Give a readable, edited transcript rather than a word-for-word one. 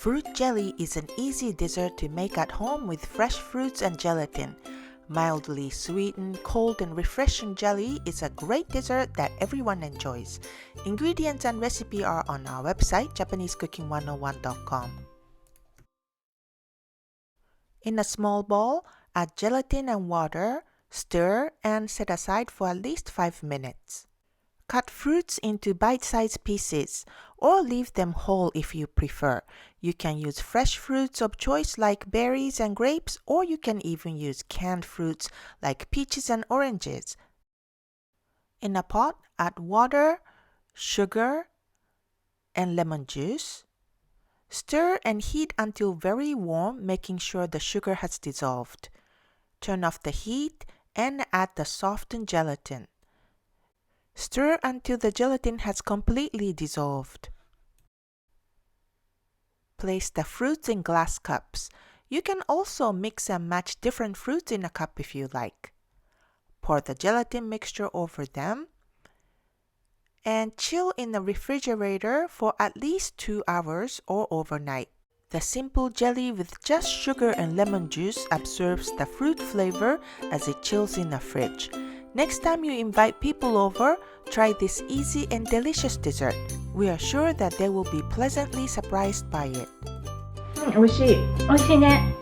Fruit jelly is an easy dessert to make at home with fresh fruits and gelatin. Mildly sweetened, cold and refreshing jelly is a great dessert that everyone enjoys. Ingredients and recipe are on our website, JapaneseCooking101.com. In a small bowl, add gelatin and water, stir, and set aside for at least 5 minutes. Cut fruits into bite-sized pieces, or leave them whole if you prefer. You can use fresh fruits of choice like berries and grapes, or you can even use canned fruits like peaches and oranges. In a pot, add water, sugar, and lemon juice. Stir and heat until very warm, making sure the sugar has dissolved. Turn off the heat and add the softened gelatin. Stir until the gelatin has completely dissolved. Place the fruits in glass cups. You can also mix and match different fruits in a cup if you like. Pour the gelatin mixture over them and chill in the refrigerator for at least 2 hours or overnight. The simple jelly with just sugar and lemon juice absorbs the fruit flavor as it chills in the fridge. Next time you invite people over, try this easy and delicious dessert. We are sure that they will be pleasantly surprised by it. 美味しい。美味しいね。